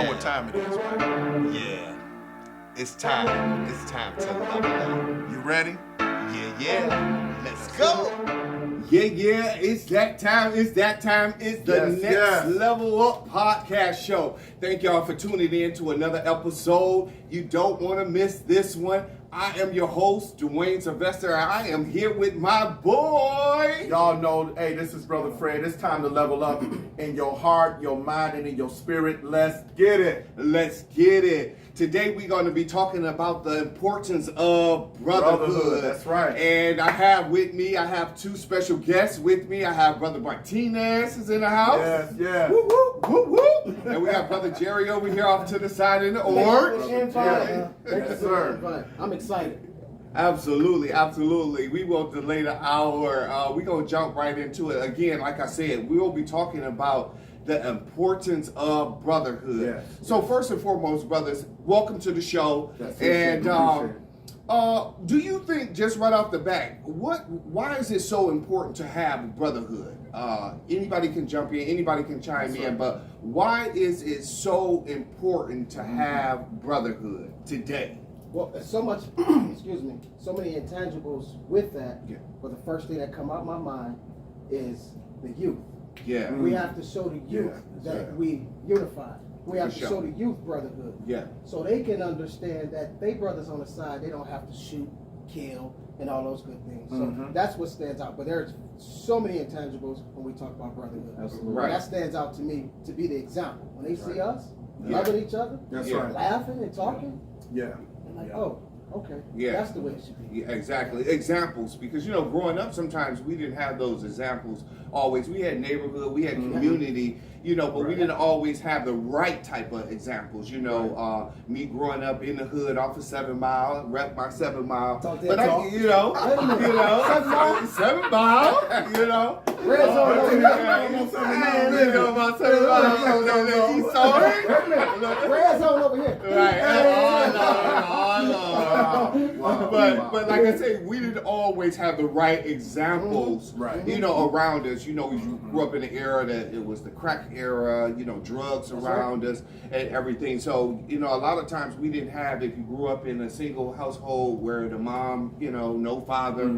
know what time it is, right? Yeah. It's time. It's time to level up. You ready? Yeah. Let's go. Yeah, it's that time. It's the Yes. Level Up podcast show. Thank y'all for tuning in to another episode. You don't want to miss this one. I am your host, Dwayne Sylvester, and I am here with my boy. Y'all know, hey, this is Brother Fred. It's time to level up in your heart, your mind, and in your spirit. Let's get it. Let's get it. Today we're going to be talking about the importance of brotherhood. That's right. And I have two special guests with me. I have Brother Martinez is in the house. Yes. Woo, woo, woo, woo. And we got Brother Jerry over here off to the side in the org. Yes, sir. I'm excited. Absolutely. We won't delay the hour. We're going to jump right into it. Again, like I said, we will be talking about the importance of brotherhood. Yes. So first and foremost, brothers, welcome to the show. Yes. And do you think, just right off the bat, why is it so important to have brotherhood? Anybody can jump in, anybody can chime in, but why is it so important to have brotherhood today? Well, there's so much, so many intangibles with that. Yeah. But the first thing that come out my mind is the youth. Yeah. We have to show the youth that we unified. We have to show the youth brotherhood. Yeah. So they can understand that they brothers on the side, they don't have to shoot, kill, and all those good things. So that's what stands out. But there's so many intangibles when we talk about brotherhood. Absolutely. Right. That stands out to me to be the example. When they see us loving each other, That's right. laughing and talking, Yeah. they're like, oh, okay, Yeah. that's the way it should be. Yeah, exactly. Examples, because growing up, sometimes we didn't have those examples always. We had neighborhood, we had community, but we didn't always have the right type of examples. Me growing up in the hood off of 7 Mile, rep my 7 Mile, Talk that but talk. 7 Mile, Red zone over here. about 7 Mile, East Side. Red zone over here. But like I say, we didn't always have the right examples, around us. We grew up in an era that it was the crack era, drugs around us and everything. So, a lot of times we didn't have, if you grew up in a single household where the mom, no father,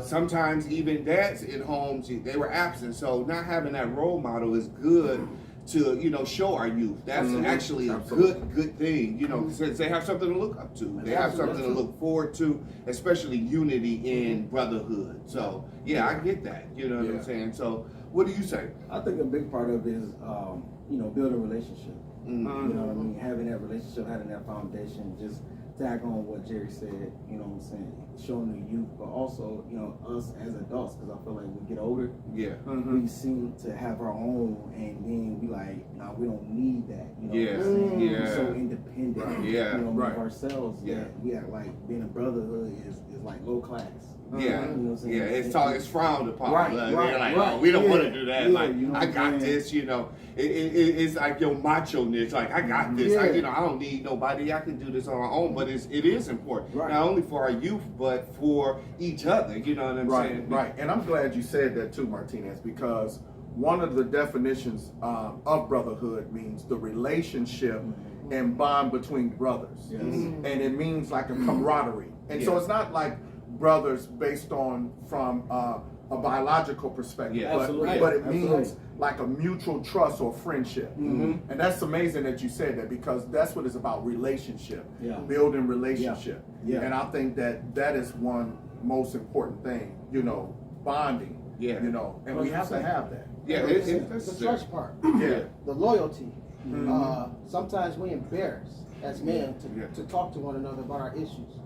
sometimes even dads in homes, they were absent. So not having that role model is good to show our youth. That's actually a good thing, since they have something to look up to. They have something to look forward to, especially unity in brotherhood. So I get that. You know what I'm saying? So what do you say? I think a big part of it is building a relationship. You know what I mean? Having that relationship, having that foundation, just tag on what Jerry said, showing the youth, but also, us as adults, because I feel like we get older, we seem to have our own, and then we like, nah, we don't need that, We're so independent, of ourselves, that we act like being a brotherhood is like low class. It's frowned upon. Right, They're like, right. oh, we don't want to do that. I got saying? this. It's like your macho-ness. Like, I got this. I don't need nobody. I can do this on my own. But it is important, not only for our youth, but for each other. You know what I'm saying? Right. And I'm glad you said that too, Martinez, because one of the definitions of brotherhood means the relationship and bond between brothers, and it means like a camaraderie. And so it's not like brothers based from a biological perspective, but it means like a mutual trust or friendship. And that's amazing that you said that, because that's what it's about, relationship, building relationship. And I think that is one most important thing, bonding, and we have to have that. The trust part, the loyalty. Sometimes we embarrass as men to talk to one another about our issues.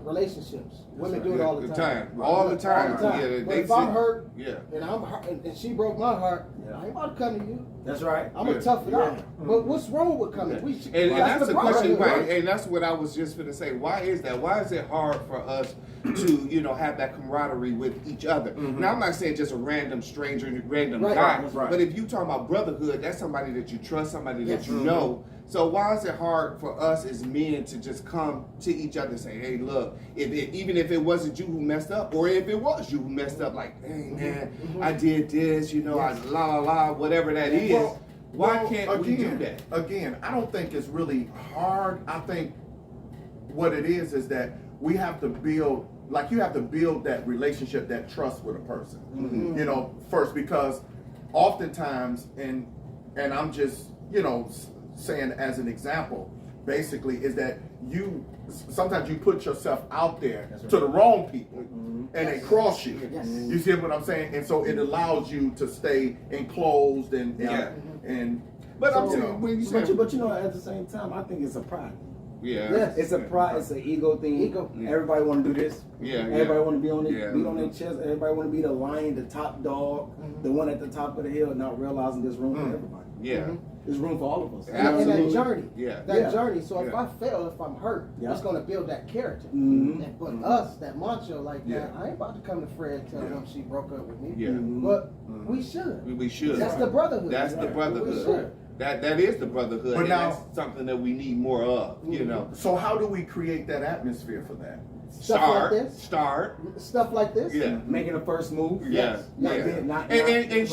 Relationships. Women do it all the time. All the time. But if I'm hurt, and I'm hurt, and she broke my heart, I ain't about to come to you. That's right. I'm gonna tough it out. But what's wrong with coming? And that's the question, right? And that's what I was just going to say. Why is that? Why is it hard for us to, have that camaraderie with each other? Now, I'm not saying just a random stranger, random guy, but if you talk about brotherhood, that's somebody that you trust, somebody that you know. So why is it hard for us as men to just come to each other and say, hey, look, even if it wasn't you who messed up, or if it was you who messed up, like, hey, man, I did this, I la, la, la, whatever that is. Why Well, can't we do that? Again, I don't think it's really hard. I think what it is that we have to build, like you have to build that relationship, that trust with a person, you know, first, because oftentimes, and I'm just, you know, saying as an example, basically, is that sometimes you put yourself out there to the wrong people and they cross you. Yes. You see what I'm saying? And so it allows you to stay enclosed and But I'm So, saying, when you say, But you know, at the same time, I think it's a pride. yeah, Yes. It's a pride. It's an ego thing. Ego. Yeah. Everybody want to do this. Yeah, Everybody yeah. want to be on it, Yeah. beat on their chest. Everybody want to be the lion, the top dog, the one at the top of the hill, not realizing there's room for everybody. yeah, There's room for all of us. And that journey. yeah. That Yeah. journey. So if Yeah. I fail, if I'm hurt, Yeah. it's gonna build that character. Mhm. And but us, that macho like Yeah. that, I ain't about to come to Fred and tell him she broke up with me. Yeah. But we should. We should. That's the brotherhood. That's the We brotherhood. should. That is the brotherhood, But and now- that's something that we need more of. You know, So how do we create that atmosphere for that? Stuff like this. start, Stuff like this. yeah. Making a first move. Yeah, Not yeah. being- not- and not-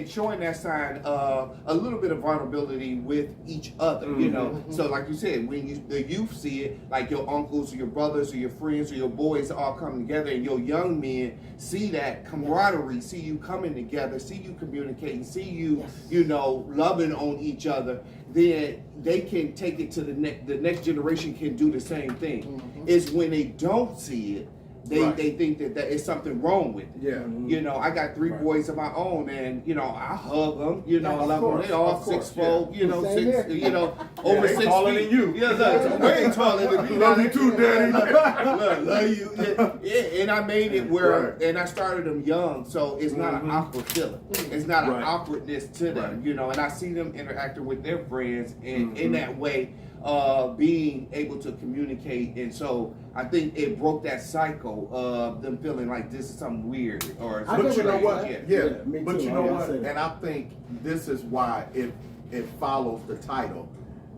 showing that sign of a little bit of vulnerability with each other, you know. So like you said, when the youth see it, like your uncles or your brothers or your friends or your boys all come together, and your young men see that camaraderie, see you coming together, see you communicating, see you, you know, loving on each other, then they can take it to the next generation can do the same thing. It's when they don't see it, they think that is something wrong with it. Yeah. You know, I got three boys of my own, and you know, I hug them. You know, Yeah, I of love them. course, They all of course, 6'4", you know, Same six, here. you know, over they 6 taller feet. than you. Yeah, look, way taller than me. Love you too, Daddy. Look, love you. Yeah, and I made it where, Right. and I started them young, so it's not an awkward feeling. It's not Right. an awkwardness to them, Right. you know. And I see them interacting with their friends, and in that way, being able to communicate. And so I think it broke that cycle of them feeling like this is something weird or I something But you know agree what? with Yeah. Yeah, Yeah, me but too. you I know would what? say that. And I think this is why it follows the title,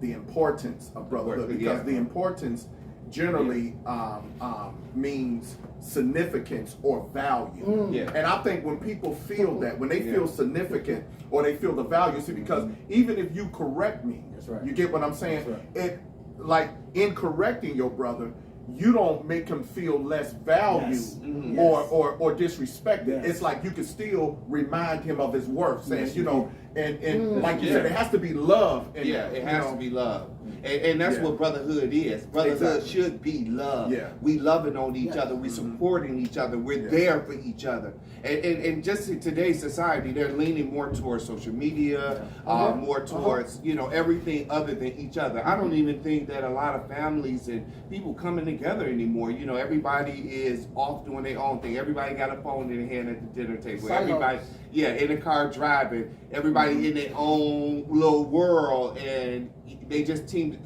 the importance of brotherhood, because Yeah. the importance generally means significance or value. Yeah. And I think when people feel that, when they feel significant or they feel the value, see, because even if you correct me, That's right. you get what I'm saying? That's It, like in correcting your brother, you don't make him feel less valued Yes. Mhm. or disrespected. Yes. It's like you can still remind him of his worth, saying, Yes, you you know, and like you Yeah. said, it has to be love. In Yeah, that, it you has know. to be love. And that's Yeah. what brotherhood is. Brotherhood Exactly. should be love. Yeah. We loving on each Yes. other. We supporting each other. We're Yeah. there for each other. And just in today's society, they're leaning more towards social media, more towards, you know, everything other than each other. I don't even think that a lot of families and people coming together anymore. You know, everybody is off doing their own thing. Everybody got a phone in their hand at the dinner table. Silos. Everybody, yeah, in the car driving. Everybody in their own little world, and they just seem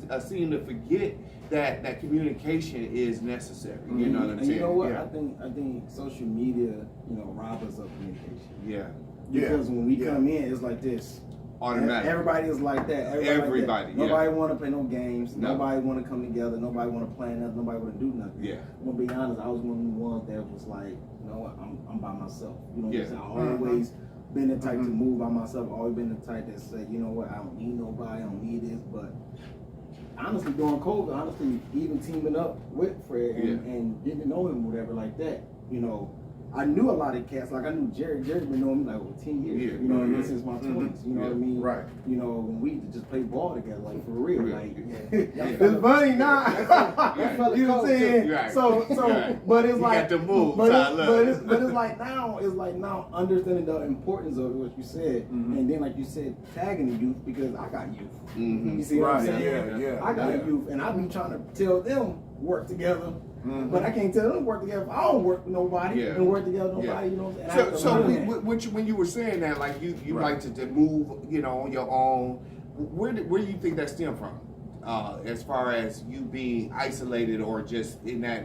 to forget that communication is necessary. You know what I'm And saying? you know what? Yeah. I think social media, you know, robs us of communication. Yeah. Because when we Yeah. come in, it's like this. Automatic. Everybody is like that. Everybody, like that. yeah. Nobody want to play no games. No. Nobody want to come together. Nobody want to plan nothing. Nobody want to do nothing. Yeah. I'm gonna be honest. I was one of the ones that was like, you know what? I'm by myself. You know what Yeah. I'm saying? I always been the type to move by myself. Always been the type that say, you know what? I don't need nobody. I don't need this. But honestly, during COVID, honestly, even teaming up with Fred and getting to know him, whatever, like that, you know, I knew a lot of cats. Like I knew Jerry. Jerry's been knowing me like over 10 years. Yeah. You know what I mean? Since my 20s. You know what I mean? Right. You know, when we just play ball together, like for real. Yeah. Like Yeah. it's funny now. fella You know what I'm cold, saying? too. Right. So, Right. but it's You like got to move, But Tyler. it's like now understanding the importance of what you said, and then like you said, tagging the youth because I got youth. Mhm. You see what I'm Right, saying? yeah. I got yeah. youth, and I be trying to tell them work together. But I can't tell them to work together if I don't work with nobody Yeah. and work together with nobody, Yeah. you know what I'm saying? I have to So learn that. when you were saying that, like you Right. like to move, you know, on your own, where do you think that stemmed from? As far as you being isolated or just in that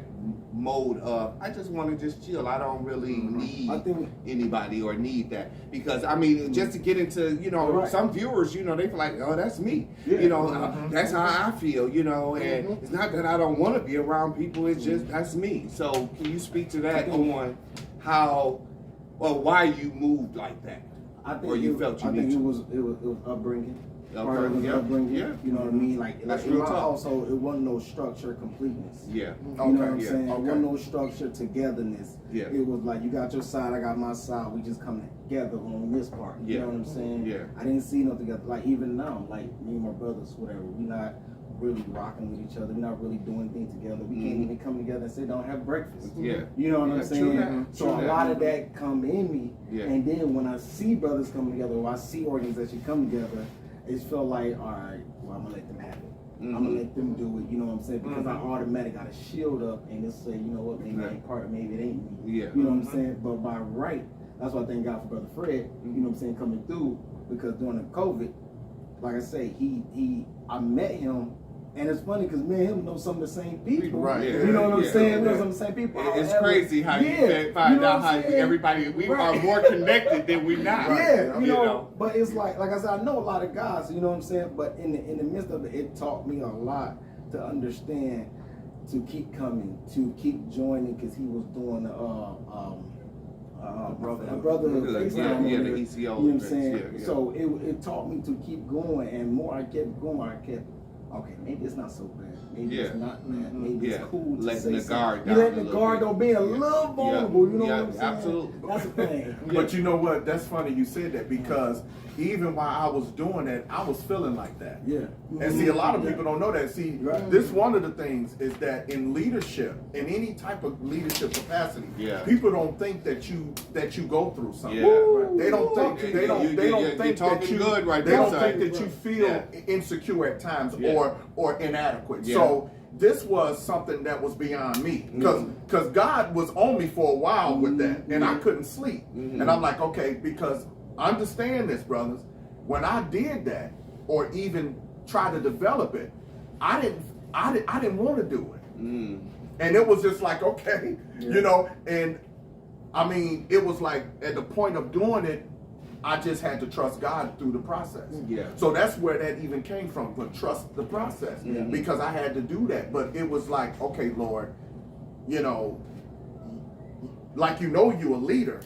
mode of, I just want to just chill. I don't really need I think- anybody or need that. Because, I mean, just to get into, you know, Right. some viewers, you know, they feel like, oh, that's me. Yeah. You know, that's how I feel, you know, and it's not that I don't want to be around people. It's just, that's me. So can you speak to that on how or why you moved like that? I think or you felt you I think need it to? was upbringing. Part of it was Yeah. upbringing. Yeah. You know what I mean? Like That's in real my talk. household, it wasn't no structure, completeness. Yeah. You know what I'm yeah, saying? It okay. wasn't no structure, togetherness. Yeah. It was like you got your side, I got my side. We just come together on this part. You Yeah. know what I'm saying? Yeah. I didn't see no together. Like even now, like me and my brothers, whatever, we not really rocking with each other. We're not really doing things together. We can't even come together and sit down and have breakfast. Yeah. You know what I'm Yeah, saying? true that, So true a that. lot of that come in me. Yeah. And then when I see brothers come together, or I see organizations come together, it's felt like, all right, well, I'm gonna let them have it. I'm gonna let them do it. You know what I'm saying? Because I automatically got a shield up and just say, you know what, maybe it ain't part of, maybe it ain't me. Yeah. You know what I'm saying? But by right, that's why I thank God for Brother Fred. You know what I'm saying, coming through, because during the COVID, like I say, I met him. And it's funny because me and him know some of the same people. Right. You know what I'm Yeah. saying? We know Yeah. some of the same people. It's However, crazy how you yeah, find you know out what I'm how saying? everybody we Right. are more connected than we not. Yeah, you You know, know. but it's like I said, I know a lot of guys, you know what I'm saying? But in the midst of it, it taught me a lot to understand, to keep coming, to keep joining, because he was doing Brotherhood Yeah, FaceTime yeah, over the there. ECO You know what I'm events, saying? yeah. So it taught me to keep going, and more I kept going, okay, maybe it's not so bad. Maybe it's not bad. Maybe it's cool to Letting say the guard something. down. You letting a the little guard bit. down, being a Yeah. little vulnerable, you know Yeah, what I'm saying? absolutely. That's the thing. But you know what? That's funny you said that, because even while I was doing that, I was feeling like that. Yeah. And see, a lot of people don't know that. See, Right. this one of the things is that in leadership, in any type of leadership capacity, Yeah. people don't think that you go through something. Yeah. Right. They don't think Yeah, they don't you- they you- don't you're think that talking you good right they there, don't son. think that you feel Yeah. insecure at times Yeah. or inadequate. Yeah. So this was something that was beyond me, because God was on me for a while with that, and I couldn't sleep. And I'm like, okay, because understand this, brothers. When I did that, or even try to develop it, I didn't want to do it. And it was just like, okay, you know, and I mean, it was like at the point of doing it, I just had to trust God through the process. Yeah. So that's where that even came from, but trust the process, because I had to do that. But it was like, okay, Lord, you know, like, you know, you're a leader,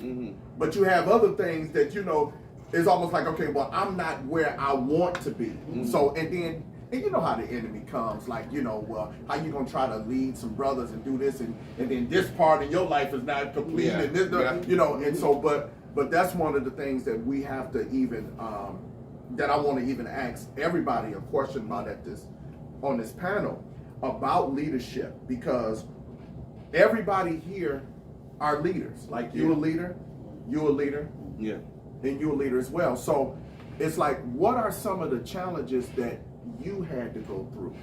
but you have other things that, you know, it's almost like, okay, well, I'm not where I want to be. So, and you know how the enemy comes, like, you know, well, how you gonna try to lead some brothers and do this, and then this part of your life is not complete, Yeah. and this, Yeah. you know, and so, but that's one of the things that we have to even, that I want to even ask everybody a question about on this panel about leadership, because everybody here are leaders. Like, you're a leader, Yeah. and you're a leader as well. So it's like, what are some of the challenges that you had to go through,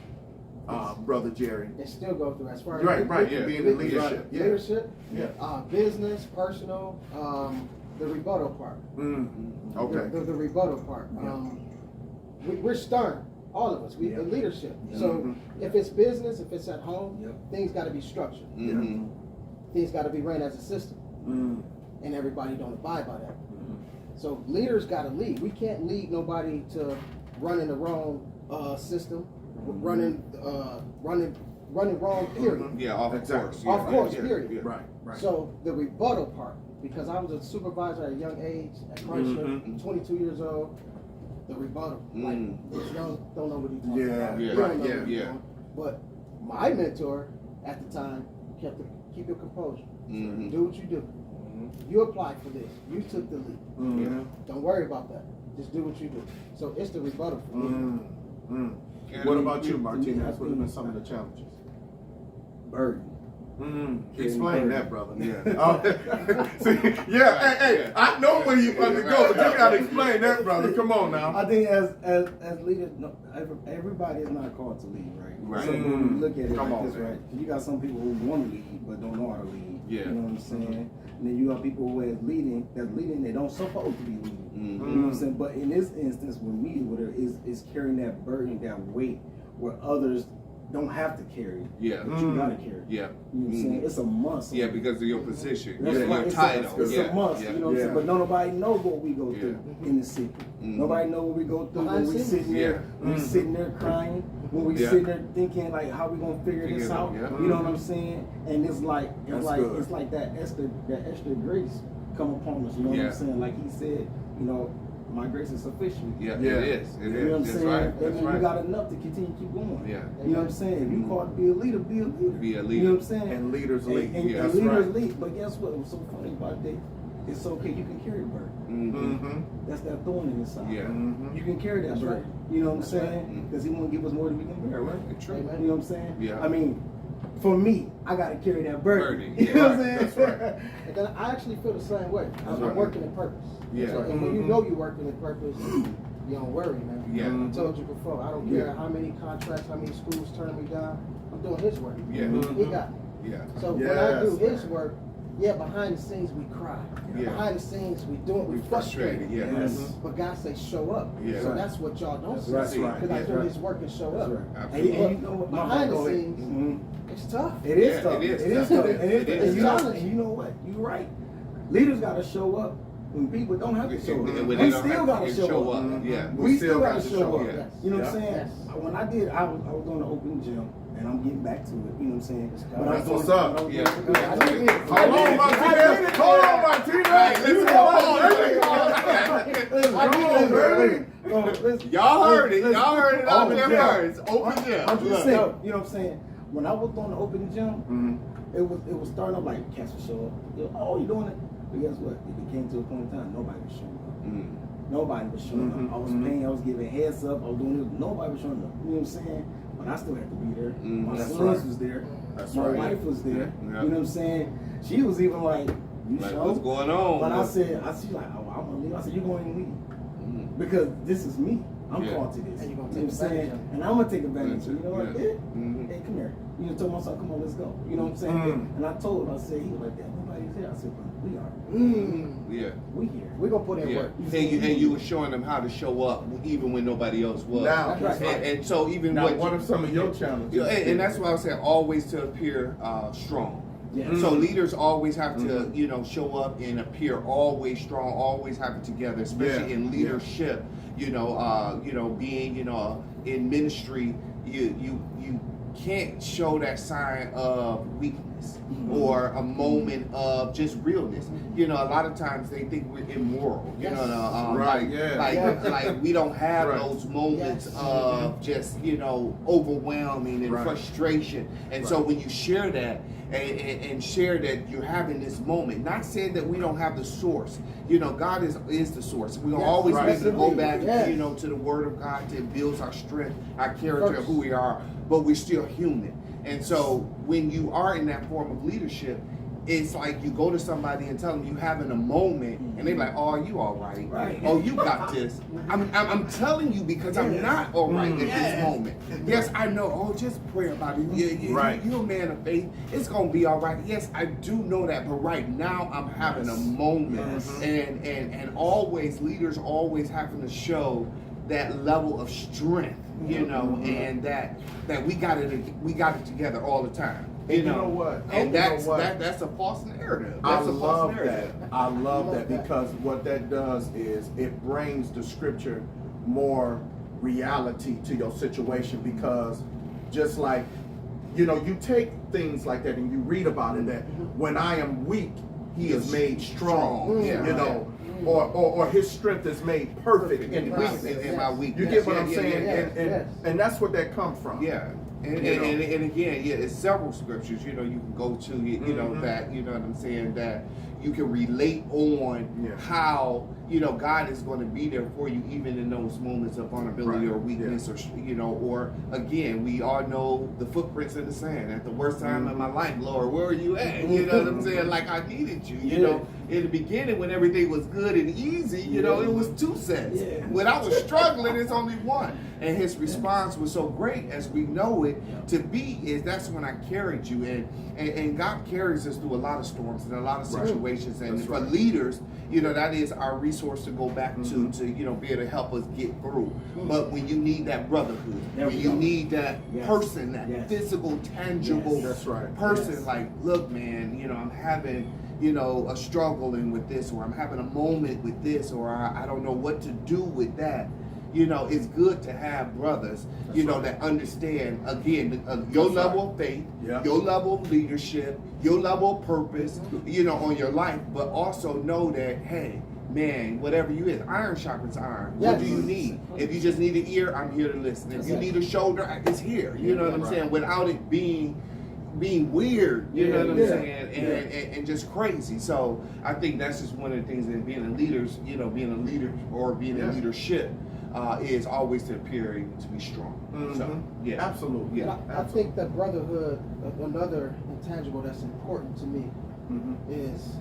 Brother Jerry? They still go through as far as Right, yeah. being in leadership. Yeah. leadership, Yeah. business, personal, the rebuttal part. Okay. The rebuttal part. We're stern, all of us. We Yeah. in leadership. Yeah. So if it's business, if it's at home, Yep. things got to be structured. Mm-hmm. Things got to be ran as a system, and everybody don't abide by that. So leaders got to lead. We can't lead nobody to running the wrong system, running wrong. Period. Yeah, off Exactly. course. Off course, yeah, period. yeah. Right. So the rebuttal part, because I was a supervisor at a young age at Chrysler, 22 years old. The rebuttal, like, this young don't know what he's talking about. Yeah, He don't right, know yeah, what he's yeah. doing. But my mentor at the time keep your composure. Do what you do. You applied for this. You took the lead. Don't worry about that. Just do what you do. So it's the rebuttal for me. What about you, Martinez? What have been some of the challenges? Burden. Explain that, brother. Yeah. See, yeah, hey, I know where you want to go, but you gotta explain that, brother. Come on now. I think as leaders, no, everybody is not called to lead, right? Right. So when we look at it Come like on, this, man. right? You got some people who want to lead but don't know how to lead. Yeah. You know what I'm saying? And then you got people who is leading, they don't supposed to be leading. You know what I'm saying? But in this instance, with me, with her, is carrying that burden, that weight, where others don't have to carry it. Yeah. But you gotta carry it. Yeah. You know what I'm saying? It's a must. Yeah, because of your position. That's Yeah, why your it's title. It's yeah. a must, Yeah. you know what I'm saying? But nobody knows what we go through in the city. Nobody knows what we go through when we sitting there, when we sitting there crying, when we Yeah. sitting there thinking like, how we gonna figure this out? Yeah. You know what I'm saying? And it's like That's good. it's like that extra grace come upon us. You know what Yeah. I'm saying? Like he said, you know, my grace is sufficient. Yeah, Yeah. it is. It You know what I'm is. saying? That's right. That That's means right. you got enough to continue to keep going. Yeah. You know what I'm saying? If you called to be a leader, be a leader. Be a You leader. know what I'm saying? And leaders And, lead. and, Yeah, and that's leaders right. lead. But guess what? What's so funny about that? It's okay. You can carry the burden. Mm-hmm. That's that thorn in his side. Yeah. Mm-hmm. You can carry that That's burden. right. You know what I'm That's saying? Because he won't give us more than we can bear, right? It's true. Amen. You know what I'm saying? Yeah. I mean, for me, I got to carry that burden. Burden, You know what I'm right. saying? That's right. And then I actually feel the same way. That's I'm right. working in purpose. Yeah. So, and when you know you're working in purpose, you don't worry, man. Yeah. I told you before, I don't care how many contracts, how many schools turn me down. I'm doing his work. Yeah. He got me. Yeah. So when I do Yes. his work, yeah, behind the scenes we cry. Yeah. Behind the scenes we We frustrated. Yeah. Yes. But God say show up. Yeah. So Right. that's what y'all don't see. That's right. Because I That's do right. his work and show That's up. right. And, Absolutely. and you know what? Behind the go ahead. scenes, Mhm. it's tough. It is Yeah, tough. it is It is tough. tough. It And is you know, challenging. and you know what? You're right. Leaders got to show up when people don't have to show up. And when We they don't still have got to to show up. Mhm. Yeah. We still got to show up. Yeah. Yes. You know what I'm Yeah. saying? Yes. When I did, I was doing the open gym, and I'm getting back to it. You know what I'm saying? When I was That's what's doing- up. when I was Yeah. doing- Yeah. I did it. Hold on, Martinez. Hold on, Martinez. Hey, listen, Come hold on, on, I did baby. it. Oh, listen. Y'all heard it. Listen. Y'all heard it out Open there gym. first. Open gym. I'm just Look. saying. You know what I'm saying? When I was doing the open gym, Mhm. it was starting up like cats would show up. Oh, you doing it? But guess what? It came to a point in time nobody was showing up. Mm. Nobody was showing Mhm, up. I was mhm. paying, I was giving heads up, I was doing it. Nobody was showing up. You know what I'm saying? But I still had to be there. My That's sons right. was there. That's My right. wife was there. Yeah. You know what I'm saying? She was even like, you Like, sure? what's going on? But I said, she like, oh, I'm gonna leave. I said, you're going to leave. Mm. Because this is me. I'm Yeah. called to this. And you're gonna You know take what I'm saying? advantage of it. And I'm gonna take advantage of it. You know what? Yeah. Yeah. Mhm. Hey, come here. You know, told my son, come on, let's go. You know what I'm saying? Mm. And I told him, I said, he was like, damn, nobody's here. I said, but we are. Yeah. We here. We're going to put in Yeah. work. And you were showing them how to show up even when nobody else was. Now, That's right. And so even now, what what are some of your challenges? you know, and that's why I said always to appear strong. Yes. So leaders always have to, Mhm. you know, show up and appear always strong, always have it together, especially Yeah. in leadership. You know, being, you know, in ministry, you can't show that sign of weakness or a moment of just realness. You know, a lot of times they think we're immoral. You Yes. know, Right, like, yeah. like, Yeah. like we don't have Right. those moments Yes. of just, you know, overwhelming and Right. frustration. And so Right. when you share that and share that you're having this moment, not saying that we don't have the source. You know, God is the source. We'll Yes. always Right. be able to go Absolutely. back, Yes. you know, to the Word of God that builds our strength, our character, First. who we are, but we're still human. And so when you are in that form of leadership, it's like you go to somebody and tell them you're having a moment, and they're like, "Oh, you all right? Right. Oh, you got this." I'm telling you because I'm not all right at this moment. Yes, I know. Oh, just pray about it. Right. You're a man of faith. It's gonna be all right. Yes, I do know that, but right now I'm having a moment, Yes. and always leaders always having to show that level of strength, you know, and that we got it together all the time. And you know what? And You know that's what? that's a false narrative. I That's a false love narrative. that. I love love that that. because what that does is it brings the scripture more reality to your situation because just like, you know, you take things like that and you read about it that when I am weak, he is made strong, Yeah. you know, or his strength is made perfect in Right. weakness. In my weakness. You get what Yeah, I'm yeah, saying? yeah, yeah. And that's what that comes from. Yeah. And, You know. and again, yeah, it's several scriptures, you know, you can go to, you know, Mhm. that, you know what I'm saying, that you can relate on Yeah. how, you know, God is going to be there for you even in those moments of vulnerability Right. or weakness or, you know, or again, we all know the footprints in the sand. At the worst time in my life, Lord, where are you at? You know what I'm saying? Like I needed you, you Yeah. know. In the beginning, when everything was good and easy, you know, it was 2 cents. Yeah. When I was struggling, it's only 1. And his response was so great, as we know it to be, is that's when I carried you. And God carries us through a lot of storms and a lot of Right. situations. And That's for right. leaders, you know, that is our resource to go back Mhm. to, you know, be able to help us get through. But when you need that brotherhood, There when we you go. need that Yes. person, that Yes. physical, tangible Yes. That's right. person, Yes. like, look, man, you know, I'm having, you know, a struggling with this, or I'm having a moment with this, or I don't know what to do with that. You know, it's good to have brothers, you know, that understand, again, your That's level right. of faith, Yeah. your level of leadership, your level of purpose, you know, on your life, but also know that, hey, man, whatever you is, iron sharpens iron. Yes. What do you need? If you just need an ear, I'm here to listen. If you That's it. need a shoulder, it's here. You know what I'm Right. saying? Without it being weird, you know what I'm Yeah. saying, and just crazy. So I think that's just one of the things in being a leaders, you know, being a leader or being in leadership is always to appear to be strong. So yeah, Absolutely. Yeah. And I think that brotherhood, another intangible that's important to me, is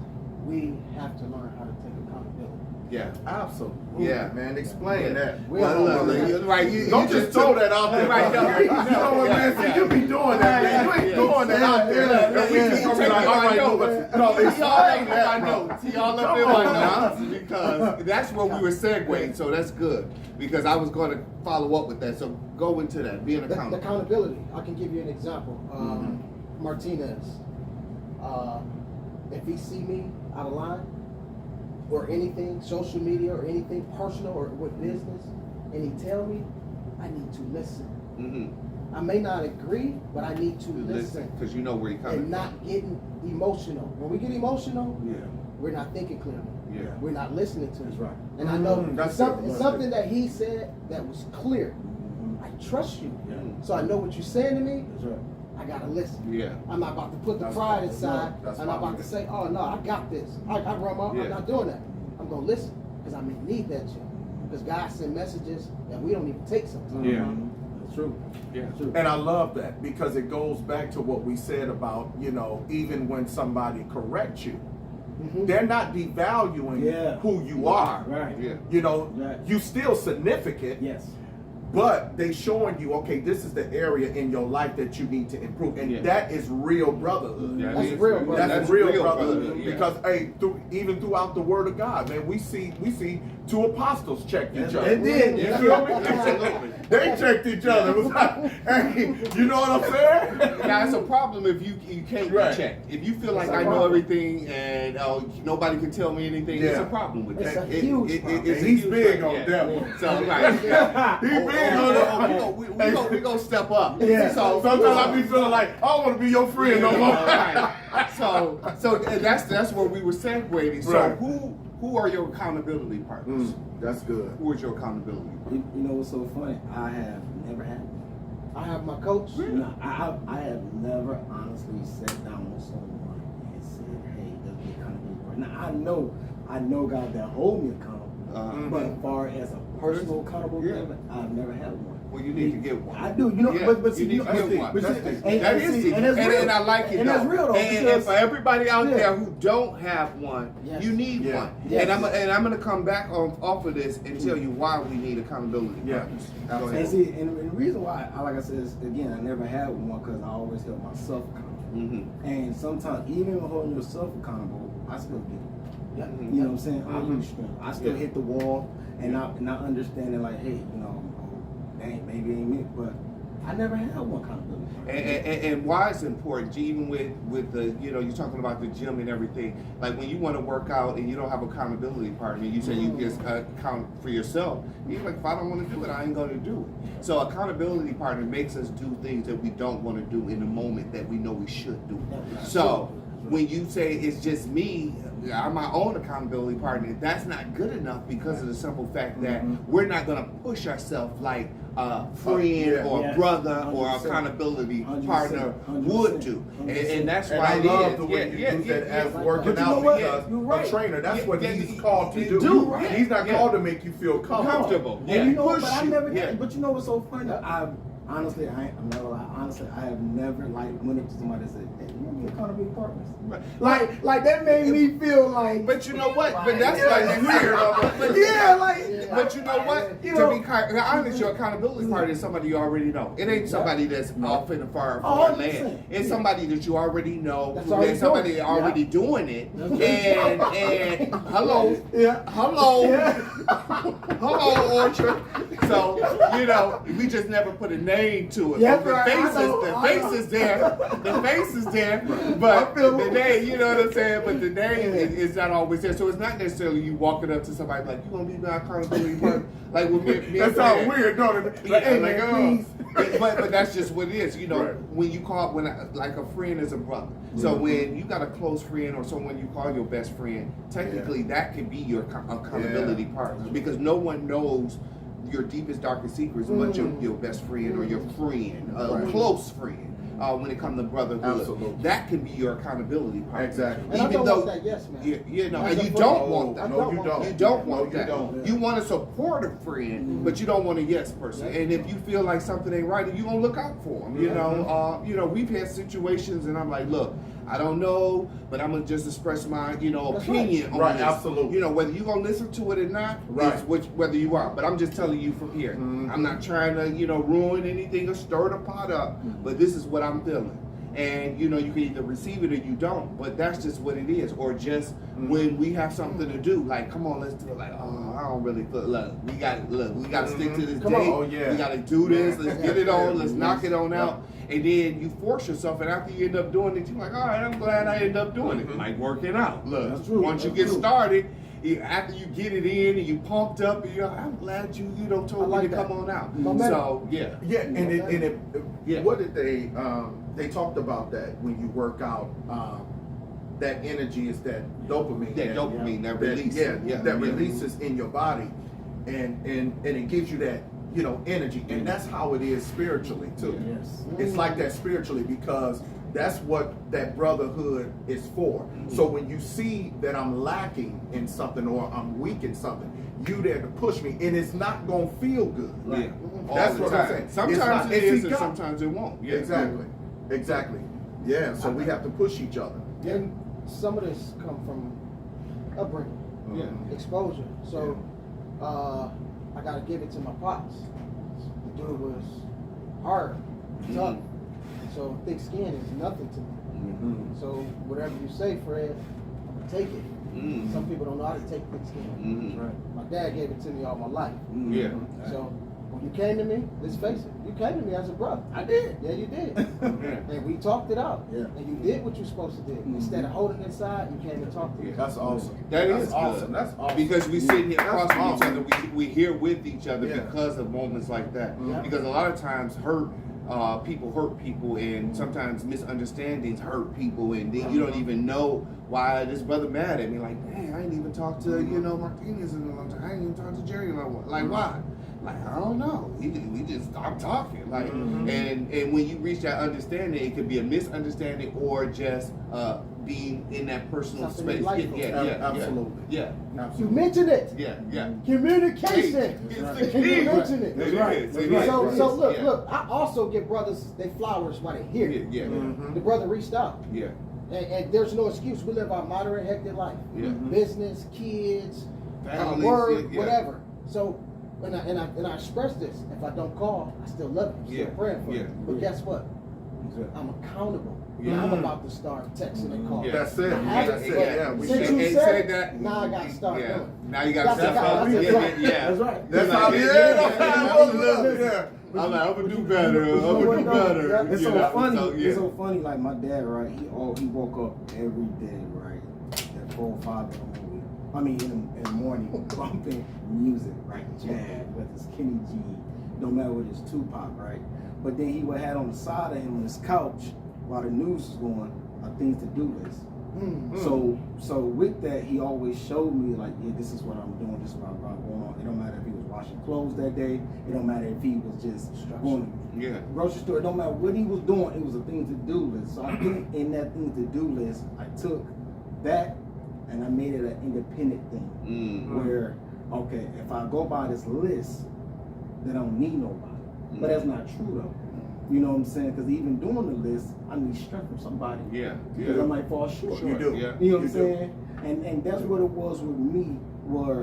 we have to learn how to take accountability. yeah. Absolutely. Yeah. Man, explain that. We Well, all- right, you Don't just throw that out there. Right, brother. You know what, man? See, you be doing that, man. You ain't throwing that out there. And we just gonna be like, all right, no, but no, He all up explain in my that. notes. He all up Come in my on now. notes because that's where we were segueing. So that's good because I was going to follow up with that. So go into that. Being The accountable. accountability. I can give you an example. Martinez. If he see me out of line, or anything, social media, or anything personal, or with business, and he tell me, I need to listen. Mm-hmm. I may not agree, but I need to listen because you know where you're coming and not getting emotional. When we get emotional, Yeah. we're not thinking clearly. Yeah. We're not listening to That's it. right. And I know That's something, good. something that he said that was clear. I trust you. Yeah. So I know what you're saying to me. That's right. I gotta listen. Yeah. I'm not about to put the That's pride fine. aside. That's I'm not fine. about to say, oh no, I got this. I run my, Yeah. I'm not doing that. I'm gonna listen because I may need that shit. Because God sent messages that we don't even take sometimes. Yeah. That's true. Yeah. That's true. And I love that because it goes back to what we said about, you know, even when somebody corrects you, Mhm. they're not devaluing Yeah. who you are. Right. Yeah. You know, Right. you still significant, Yes. but they showing you, okay, this is the area in your life that you need to improve. And Yeah. that is real brotherhood. Yeah, That's it is real, brother. That's real brotherhood. brotherhood, yeah. Because hey, even throughout the Word of God, man, we see two apostles checked each other. They did. You feel me? Absolutely. They checked each other. It was like, hey, you know what I'm saying? Now it's a problem if you can't Right. be checked. If you feel like It's a I know problem. everything and nobody can tell me anything, it's a Yeah. problem with It's that. a huge problem. It's And a he's huge big problem, on that one. So right. He big on that one. We gonna step up. Yeah. So Sometimes I be feeling like I don't want to be your friend no more. Right. So that's where we were segueing. So Right. who are your accountability partners? That's good. Who is your accountability partner? You know what's so funny? I have never had one. I have my coach. No, I have never honestly sat down with someone and said, "Hey, let's be accountable." Now I know God that hold me accountable, but as far as a personal accountable, I've never had one. Well, you need to get one. I do, you know, Yeah, but see, you need to get one. That's and And that's real. I like it. And that's real though, And because for everybody out Yeah. there who don't have one, Yes. you need Yeah. one. Yes. And I'm gonna come back off of this and tell you why we need accountability. Yeah. partners. Go Absolutely. ahead. And see, and the reason why, like I said, is, again, I never had one because I always held myself accountable. Mm-hmm. And sometimes, even when holding yourself accountable, I still get it. Yeah. You know what I'm saying? I Mhm. lose strength. I still Yeah. hit the wall and not understanding like, hey, you know, dang, maybe it ain't me, but I never had one accountability. And why it's important, even with the, you know, you're talking about the gym and everything. Like when you want to work out and you don't have accountability partner, you say you just account for yourself. You're like, if I don't want to do it, I ain't going to do it. So accountability partner makes us do things that we don't want to do in the moment that we know we should do. So when you say it's just me, I'm my own accountability partner, that's not good enough because of the simple fact that we're not going to push ourselves like a friend or Yes. brother or 100%. accountability 100%. partner would do. And that's And why I it love is. the way you use that as yeah. working But you out know what? because You're right. a trainer, that's Yeah, what yeah, he's you- called to you do. do, right. He's not Yeah. called to make you feel comfortable. Yeah. And you know, Push but I you. never. Yeah. But you know what's so funny? Honestly, I'm never lie. Honestly, I have never like went up to somebody and said, "Hey, you want to be accountability partners?" Like that made me feel like. But you know what? But that's Yeah. like weird. But Yeah, like. But you know what? You To know- be honest, your accountability partner is somebody you already know. It ain't somebody that's off in the far Oh, land. 100%. It's somebody that you already know. That's already There's somebody doing it. already doing it. And hello, Yeah. hello, Yeah. hello, Orchard. So you know, we just never put a name name to it. Yeah, the right. face is there. The face is there. But the name, you know what I'm saying? But the name is not always there. So it's not necessarily you walking up to somebody like, you gonna be my accountability partner. Like with me That sounds weird, don't it? Like, Hey, like, man, please. but that's just what it is, you know. Right. When you call like a friend is a brother. So when you got a close friend or someone you call your best friend, technically that could be your accountability partner because no one knows your deepest, darkest secrets much of your best friend or your friend, close friend. When it comes to brotherhood, Absolutely. that can be your accountability partner. Exactly. And I don't want that, yes, man. And you don't want that. No, you don't. You don't want No, you that. don't. You want to support a friend, but you don't want a yes person. And if you feel like something ain't right, you gonna look out for them. You know, we've had situations, and I'm like, look, I don't know, but I'm gonna just express my, opinion on Right, this. absolutely. You know, whether you gonna listen to it or not, is whether you are. But I'm just telling you from here. I'm not trying to, ruin anything or stir the pot up. But this is what I'm feeling. And you can either receive it or you don't, but that's just what it is. Or just when we have something to do, like, come on, let's do it. Like, oh, I don't really feel. We got to stick to this Come date. on. Oh, yeah. We got to do this. Let's get it on. Let's knock it on Yeah. out. And then you force yourself, and after you end up doing it, you're like, all right, I'm glad I ended up doing it. Like working out. Look, That's true. once you That's get true. started. After you get it in and you pumped up, and I'm glad you told me to come on out. Momentum. So yeah. Yeah, and Yeah. what did they talked about that when you work out, that energy is that dopamine. That dopamine, that release. That releases in your body, and it gives you that energy, and that's how it is spiritually too. Yes. It's like that spiritually because that's what that brotherhood is for. So when you see that I'm lacking in something or I'm weak in something, you there to push me, and it's not gonna feel good. Yeah. That's All the what time. I'm saying. Sometimes it It's is, not- and sometimes it won't. Yeah. Exactly. Yeah. So we have to push each other. And some of this come from upbringing, Yeah. exposure. So I gotta give it to my pops. The dude was hard, tough. So thick skin is nothing to me. So whatever you say, Fred, I'm gonna take it. Some people don't know how to take thick skin. Right. My dad gave it to me all my life. Yeah. So when you came to me, let's face it, you came to me as a brother. I did. Yeah, you did. Yeah. And we talked it out. Yeah. And you did what you're supposed to do. Instead of holding it inside, you came and talked to me. That's awesome. That's awesome. good. That's awesome. Because we sitting here That's across from each awesome. other, we here with each other Yeah. because of moments like that. Yeah. Because a lot of times people hurt people, and sometimes misunderstandings hurt people, and then you don't even know why this brother mad at me. Like, dang, I ain't even talked to Martinez in a long time. I ain't even talked to Jerry in a long time. Like, why? Like, I don't know. We just stopped talking. Like, and when you reach that understanding, it could be a misunderstanding or just being in that personal Something space. delightful. Absolutely. Yeah. You Absolutely. mentioned it. Yeah. Communication. It's the You key. mentioned it. It right. is. That's It right. is. So look, Yeah. I also give brothers they flowers while they hear it. Yeah. The brother reached out. Yeah. And there's no excuse. We live our moderate, hectic life. Yeah. Business, kids, Families, work, yeah. whatever. So, and I express this. If I don't call, I still love you. Still Yeah. praying for Yeah. you. But guess what? I'm accountable. Yeah. Now I'm about to start texting and calling. Yeah. That's it. I have That's it. it. Yeah. We Since should. you And said said it, that- now I got to start Yeah. doing. Now you got to That's step up. right. Yeah. That's right. That's Like, how. yeah, Yeah. That's yeah, how it yeah. was. Yeah. I'm like, I'm gonna do better. I'm You know gonna what, do though? better. It's You so know, funny. so, yeah. It's so funny. Like my dad, right? He woke up every day, right, at 4 or 5 in the morning. I mean, in the morning, bumping music, right? Jazz, whether it's Kenny G, no matter what it's Tupac, right? But then he would have on the side of him on his couch while the news was going, a things to do list. So with that, he always showed me like, yeah, this is what I'm doing, this is what I'm going on. It don't matter if he was washing clothes that day. It don't matter if he was just going Yeah. to the grocery store. It don't matter what he was doing. It was a thing to do list. So I think in that thing to do list, I took that and I made it an independent thing where, okay, if I go by this list, then I don't need nobody. But that's not true though. You know what I'm saying? Because even doing the list, I need strength from somebody. Yeah. Because Yeah. I might fall short. You do. Yeah. You know what I'm You do. saying? And that's what it was with me.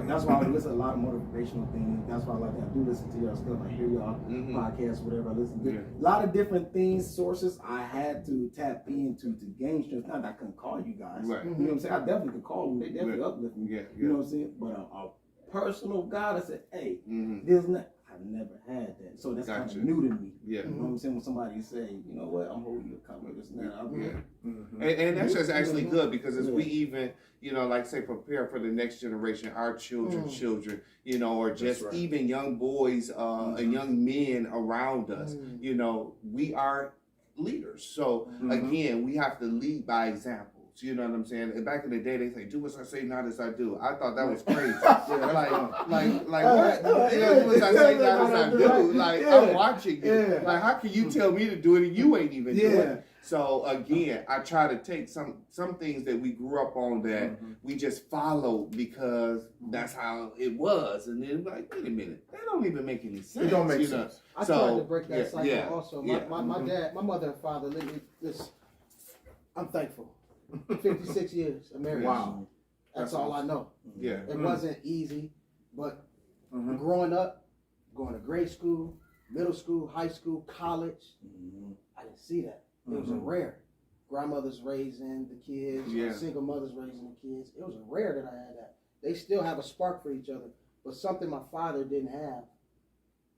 That's why I listen to a lot of motivational things. That's why I do listen to y'all stuff. I hear y'all podcasts, whatever. I listen to a lot of different things, sources I had to tap into to gain strength. Not that I couldn't call you guys. Right. You know what I'm saying? I definitely could call them. They definitely uplift me. Yeah. You know what I'm saying? But a personal God, I said, hey, Mm-hmm. there's not. I've never had that. So that's kind Gotcha. of new to me. Yeah. You know what I'm saying? When somebody say, you know what, I'm holding you accountable this and that. I'll be Yeah. like, And that's just actually good because as Yeah. we even, like say prepare for the next generation, our children's children, or just right. even young boys and young men around us, we are leaders. So again, we have to lead by example. You know what I'm saying? And back in the day, they say, "Do as I say, not as I do." I thought that was crazy. like what? Do as I say, not as I do. Like I'm watching you. Yeah. Like how can you tell me to do it and you ain't even doing it? So again, I try to take some things that we grew up on that we just followed because that's how it was, and then like, wait a minute, that don't even make any sense. It don't make sense. I tried to break that cycle also. Yeah. My dad, my mother and father lived this. I'm thankful. 56 years of marriage. Wow. That's That's all I know. Yeah. It wasn't easy, but growing up, going to grade school, middle school, high school, college, I didn't see that. It was a rare. Grandmothers raising the kids, single mothers raising the kids. It was rare that I had that. They still have a spark for each other, but something my father didn't have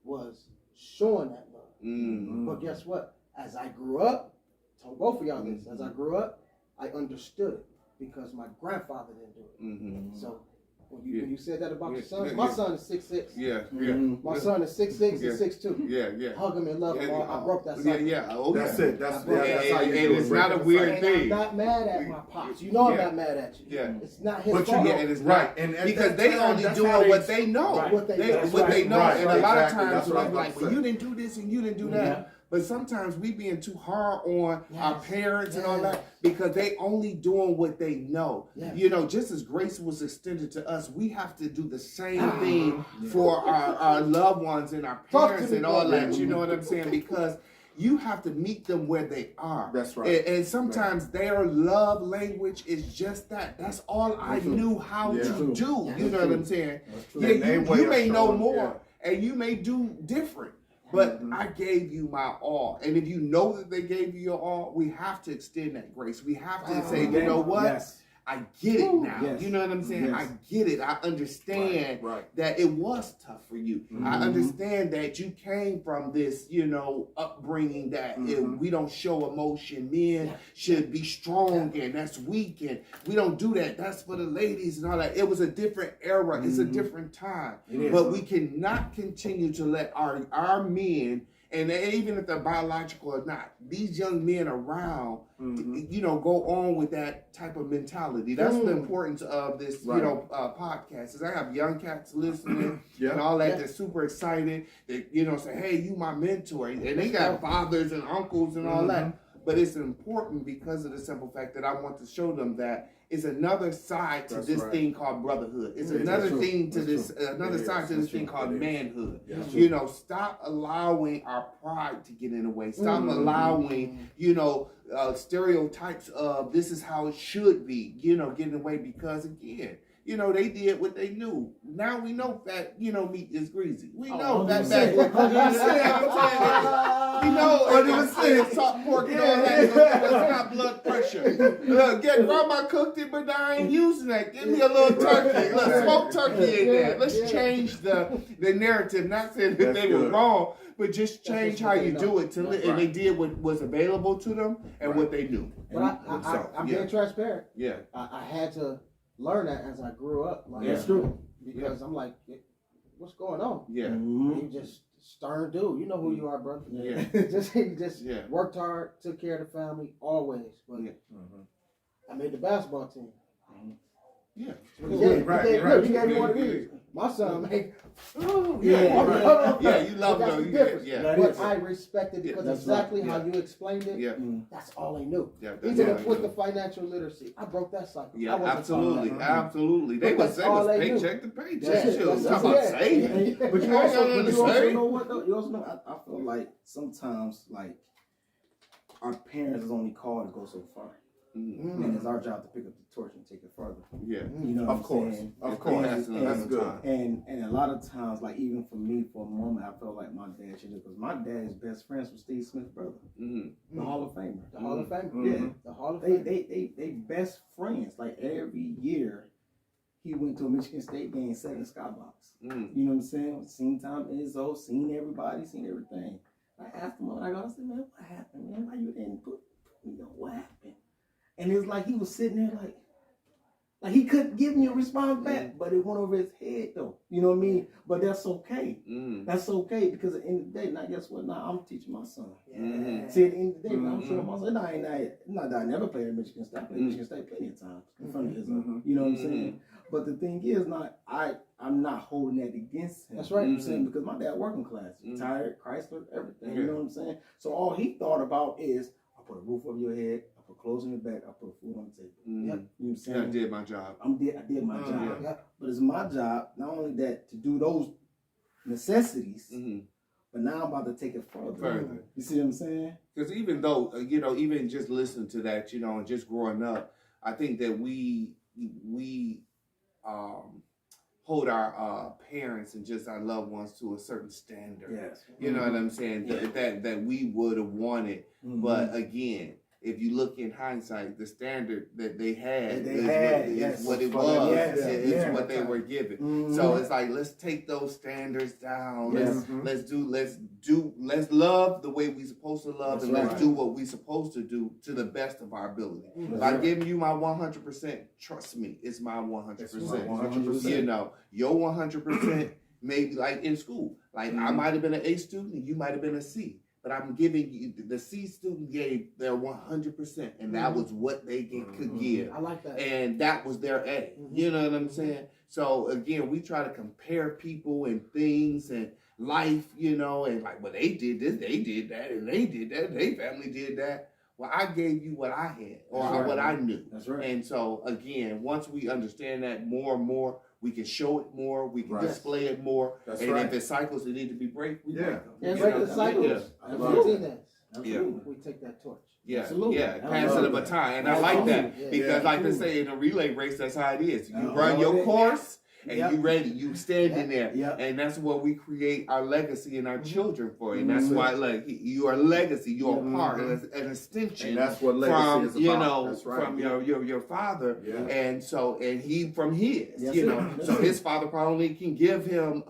was showing that love. But guess what? As I grew up, told both of y'all this, as I grew up, I understood it because my grandfather didn't do it. So when you said that about your son, my son is 6'6". Yeah. My son is 6'6" and 6'2". Yeah. Hug him and love him. I broke that cycle. Yeah. Oh, That's it. That's how you and do it. it's not a weird And thing. I'm not mad at my pops. You know I'm not mad at you. Yeah. It's not his But you fault. know, and it's right. not. And at Because that they time, only that's doing how they- what they know. Right. What they know. What they know. Right. And a lot of Exactly. times That's what we're I was like, about well, to you say. didn't do this and you didn't do that. But sometimes we being too hard on our parents and all that because they only doing what they know. Yes. Just as grace was extended to us, we have to do the same thing for our loved ones and our parents and all that. You know what I'm saying? Because you have to meet them where they are. That's right. And sometimes their love language is just that. That's all I knew how to do. You know what I'm saying? Yeah, you may know more and you may do different. But I gave you my all. And if you know that they gave you your all, we have to extend that grace. We have to say, you know what? Yes. I get it now. Yes. You know what I'm saying? Yes. I get it. I understand that it was tough for you. I understand that you came from this, upbringing that if we don't show emotion. Men should be strong and that's weak and we don't do that. That's for the ladies and all that. It was a different era. It's a different time. But we cannot continue to let our men, and even if they're biological or not, these young men around, go on with that type of mentality. That's the importance of this, podcast. Is I have young cats listening and all that. They're super excited. They, say, "Hey, you my mentor," and they got fathers and uncles and all that. But it's important because of the simple fact that I want to show them that it's another side to this thing called brotherhood. It's another thing to this, another side to this thing called manhood. Stop allowing our pride to get in the way. Stop allowing, stereotypes of this is how it should be, get in the way because again, they did what they knew. Now we know that, meat is greasy. We know that. We know and salt pork and all that. It's not blood pressure. Look, grandma cooked it, but I ain't using that. Give me a little turkey. Look, smoked turkey in there. Let's change the narrative. Not saying that they were wrong, but just change how you do it. And they did what was available to them and what they knew. But I'm being transparent. Yeah. I had to learn that as I grew up. Like, That's true. Because I'm like, what's going on? Yeah. You just stern dude. You know who you are, brother. Yeah. just worked hard, took care of the family, always. But I made the basketball team. Yeah. You gave me one of these. My son made. Yeah, you love that's them. the difference. Yeah. But I respected because That's exactly right. how you explained it. Yeah. That's all they knew. Yeah, that's Even all they with knew. the financial literacy, I broke that cycle. Yeah, I wasn't absolutely, taught that. absolutely. They But was that's all they knew. paycheck to paycheck. That's it. Shoot, That's talking about it. saving. But you also know what though? You also know I feel like sometimes like our parents is only called to go so far. And it's our job to pick up the torch and take it further. Yeah. You know what Of I'm course. saying? Of course. And- That's good. And a lot of times, like even for me, for a moment, I felt like my dad should do because my dad's best friends was Steve Smith's brother, the Hall of Famer. The Hall of Fame. Yeah. The Hall of They Fame. they best friends. Like every year, he went to a Michigan State game, sat in the skybox. Mm. You know what I'm saying? Seen Tom Izzo, seen everybody, seen everything. I asked him, I said, man, what happened, man? Why you didn't put me on? What happened? And it's like he was sitting there like he couldn't give me a response back, but it went over his head though. You know what I mean? But that's okay. That's okay because at the end of the day, now guess what? Now I'm teaching my son. Yeah. See, at the end of the day, now I'm showing my son. Not that I never played at Michigan State. I played Michigan State plenty of times in front of his own. You know what I'm saying? But the thing is, I'm not holding that against him. That's right. You know what I'm saying? Because my dad working class, retired, Chrysler, everything. You know what I'm saying? So all he thought about is, I put a roof over your head, I put clothes on your back, I put food on the table. Yep. You know what I'm saying? I did my job. I did my job. Yep. But it's my job, not only that, to do those necessities, but now I'm about to take it further. You see what I'm saying? Because even though, even just listening to that, and just growing up, I think that we hold our parents and just our loved ones to a certain standard. Yes. You know what I'm saying? Yeah. That we would have wanted. But again, if you look in hindsight, the standard that they had is what it was. Yes. It's what they were given. So it's like, let's take those standards down. Yes. Let's love the way we're supposed to love, and let's right. do what we're supposed to do to the best of our ability. If I give you my 100%, trust me, it's my 100%. 100%. Your 100% maybe like in school. Like I might have been an A student and you might have been a C. But I'm giving you, the C student gave their 100%, and that was what they could give. I like that. And that was their A. You know what I'm saying? So again, we try to compare people and things and life, and like, well, they did this, they did that, and they did that, their family did that. Well, I gave you what I had, or what I knew. That's right. And so again, once we understand that more and more, we can show it more, we can display it more. That's and right. if it's cycles that need to be break, we break them. Yeah, break the cycles. Absolutely. Absolutely. We take that torch. Yeah, Absolutely. yeah, passing the baton. And I like that because like they say in a relay race, that's how it is. You run your course and you ready, you standing there. And that's what we create our legacy and our children for. And that's why like you are a legacy, you're a part, an extension. And that's what from, legacy is about. That's right. from your father. And so, and he from his, Yes, So his father probably can give him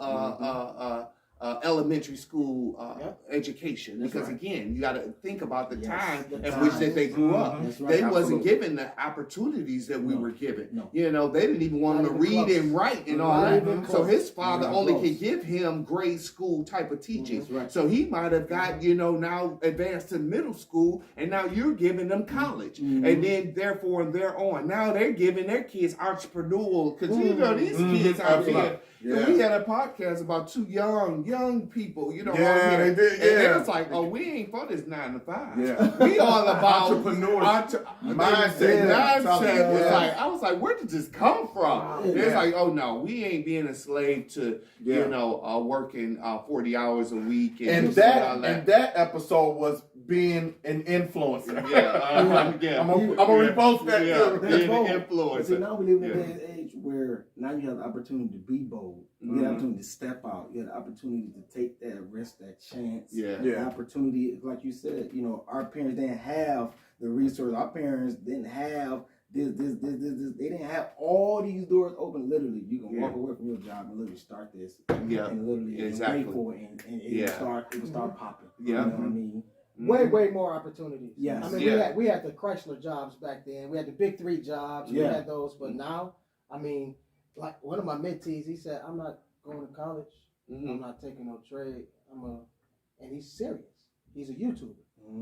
elementary school education, because again, you got to think about the time in which that they grew up. They wasn't given the opportunities that we were given. They didn't even want them to read and write and all that. So his father only could give him grade school type of teaching. So he might have got now advanced to middle school, and now you're giving them college, and then therefore and there on, now they're giving their kids entrepreneurial, because these kids out here. Yeah. We had a podcast about two young people, Yeah, they did. And it was like, oh, we ain't for this 9 to 5. Yeah. We all about Entrepreneurs. mindset. Yeah. Like, I was like, where did this come from? It's like, oh no, we ain't being a slave to working 40 hours a week. And that episode was being an influencer. I'm gonna repost that. Being an influencer. See, now we live in a day and age where now you have the opportunity to be bold. You have the opportunity to step out. You have the opportunity to take that risk, that chance. The opportunity, like you said, our parents didn't have the resources. Our parents didn't have this. They didn't have all these doors open. Literally, you can walk away from your job and literally start this. And literally wait for it, and it will start popping. You know what I mean? Way more opportunities. Yes. I mean, we had the Chrysler jobs back then. We had the big 3 jobs. We had those, but now, I mean, like one of my mentees, he said, "I'm not going to college. I'm not taking no trade. And he's serious. He's a YouTuber.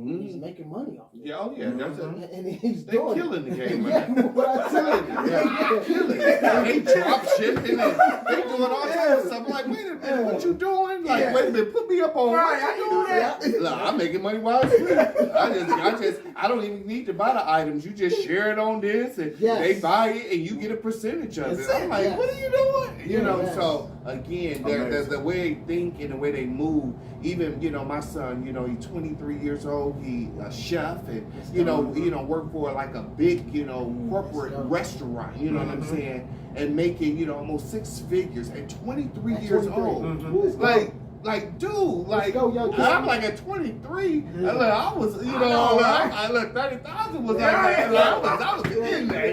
He's making money off it. That's it. And he's They're doing killing the game, man. man. What I tell you, Killing it. They drop shipping and they doing all kinds of stuff. I'm like, wait a minute, what you doing? Like, wait a minute, put me up on what you doing? Look, I'm making money while I sleep. I don't even need to buy the items. You just share it on this, and they buy it, and you get a percentage of it. I'm like, what are you doing? So again, the way they think and the way they move. Even my son, he's 23 years old. He a chef, and work for like a big corporate restaurant. You know what I'm saying? And making almost 6 figures at 23 years old. Like like, dude, like, go, young kid. I'm like at 23. Yeah. I was, you know, I look 30,000 was like, I was in that,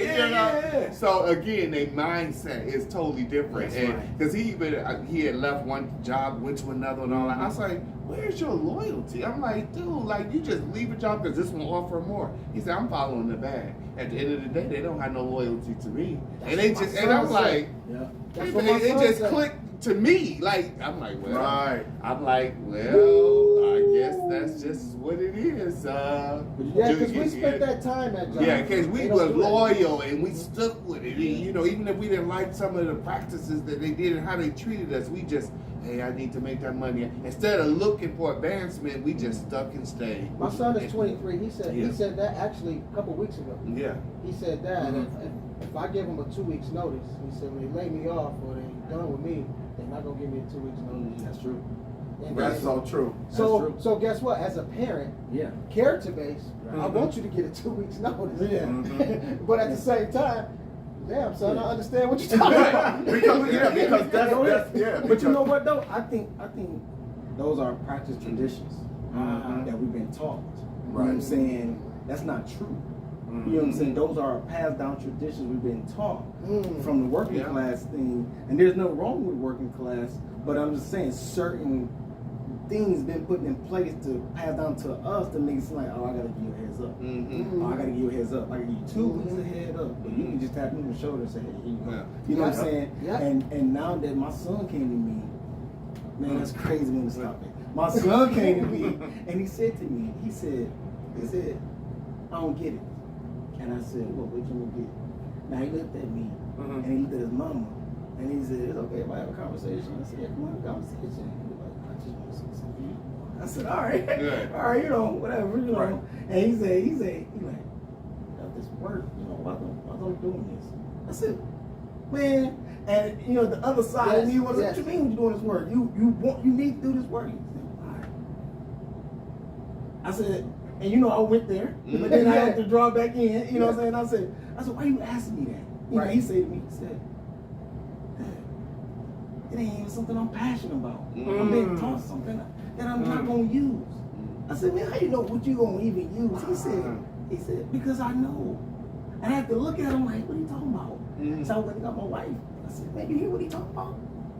you know. So again, their mindset is totally different, because he had left one job, went to another, and all that. I was like, where's your loyalty? I'm like, dude, like you just leave a job because this one offer more. He said, I'm following the bag. At the end of the day, they don't have no loyalty to me, and they just, and I'm like, it just clicked to me. Like I'm like, well, I'm like, well, I guess that's just what it is. Yeah, because we spent that time at job. Yeah, because we were loyal and we stuck with it. And, you know, even if we didn't like some of the practices that they did and how they treated us, we just, hey, I need to make that money. Instead of looking for advancement, we just stuck and stayed. My son is 23. He said that actually a couple weeks ago. Yeah. He said that if I give them a 2 weeks notice, he said when they lay me off or they done with me, they're not gonna give me a 2 weeks notice. That's true. And That's so true. So guess what? As a parent, character based, I want you to get a 2 weeks notice. Yeah. But at the same time, damn son, I understand what you're talking about. because that's But you know what though? I think those are practice traditions that we've been taught. You know what I'm saying? That's not true. You know what I'm saying? Those are passed down traditions we've been taught from the working class thing. And there's no wrong with working class, but I'm just saying certain things been put in place to pass down to us to make it seem like, oh, I gotta give you a heads up. Oh, I gotta give you a heads up. I gotta give you 2 weeks a head up. But you can just tap me on the shoulder and say, hey, here you go. You know what I'm saying? And now that my son came to me, man, that's crazy when to stop it. My son came to me and he said to me, he said, I don't get it. And I said, what you don't get? Now he looked at me and he looked at his mama and he said, it's okay if I have a conversation. I said, yeah, come on, have a conversation. He was like, I just want to say something to you. I said, all right, you know, whatever, you know. And he said, this work, you know, why don't you doing this? I said, man, and you know, the other side of me was, what you mean you doing this work? You need to do this work. He said, all right. I said, and you know, I went there, but then I had to draw back in, you know what I'm saying? I said, why you asking me that? You know, he said to me, he said, it ain't even something I'm passionate about. I'm being taught something that I'm not gonna use. I said, man, how you know what you gonna even use? He said, because I know. And I had to look at him like, what are you talking about? So I went and got my wife. I said, man, you hear what he talking about?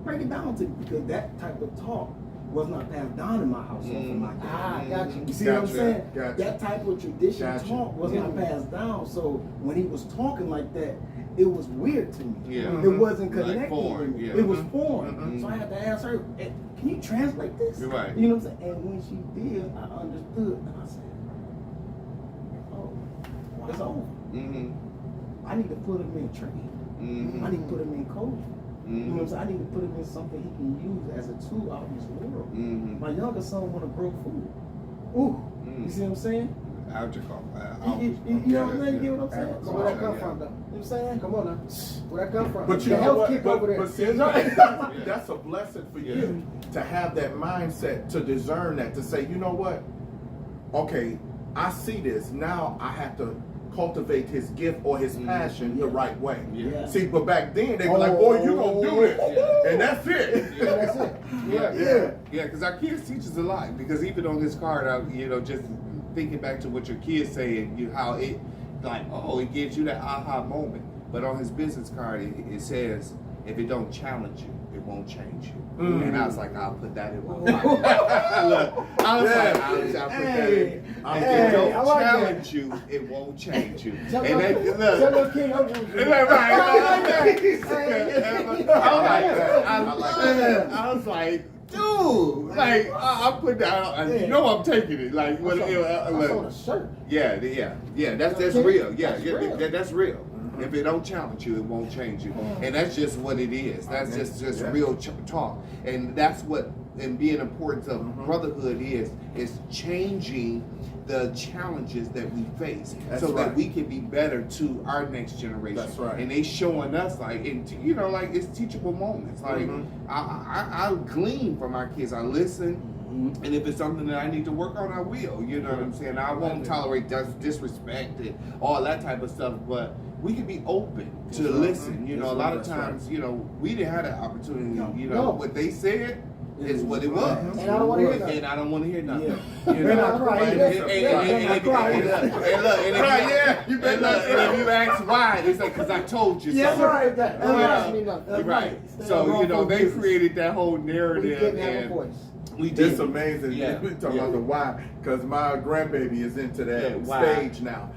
Break it down to me, because that type of talk was not passed down in my household from my dad. Got you. You see what I'm saying? Gotcha. That type of tradition talk was not passed down. So when he was talking like that, it was weird to me. It wasn't connected. Like foreign, with me. It was foreign. So I had to ask her, can you translate this? You're right. You know what I'm saying? And when she did, I understood. And I said, oh, it's over. I need to put him in training. I need to put him in coaching. You know what I'm saying? I need to put him in something he can use as a tool out in this world. My younger son want to grow food. You see what I'm saying? Algebra. You know what I'm saying? You get what I'm saying? So where that come from, though? You know what I'm saying? Come on now. Where that come from? But you the know health what? kick over there. But see, that's a blessing for you to have that mindset, to discern that, to say, you know what? Okay, I see this. Now I have to cultivate his gift or his passion the right way. See, but back then they were like, boy, you gonna do it. And that's it. That's it. Yeah, because our kids teach us a lot. Because even on this card, you know, just thinking back to what your kids say and how it, like, it gives you that aha moment. But on his business card, it says, if it don't challenge you, it won't change you. And I was like, I'll put that in my pocket. Look, I was like, I'll put that in. If it don't challenge you, it won't change you. Tell And then, King I was like, dude, like I put that. You know I'm taking it. Like what? on a shirt. Yeah. That's real. That's real. If it don't challenge you, it won't change you. And that's just what it is. That's just real talk. And that's what, and being importance of brotherhood is changing the challenges that we face that we can be better to our next generation. That's right. And they showing us like, you know, like it's teachable moments. Like I glean from our kids. I listen. And if it's something that I need to work on, I will. You know what I'm saying? I won't tolerate disrespect and all that type of stuff, but we can be open to listen. You know, a lot of times, you know, we didn't have that opportunity. You know, what they said, is what it was. And I don't want to hear nothing. And I don't want to hear nothing. Yeah. You Better know? not cry And- either. and- and if you ask why, it's like, because I told you Yeah, something. right. That. That's Don't right. ask me nothing. That's Right. Stay So, on you know, wrong they business. created that whole We narrative. didn't have a And voice. we did. It's amazing. Yeah. We talking about the why, because my grandbaby is into that Yeah, why? stage now.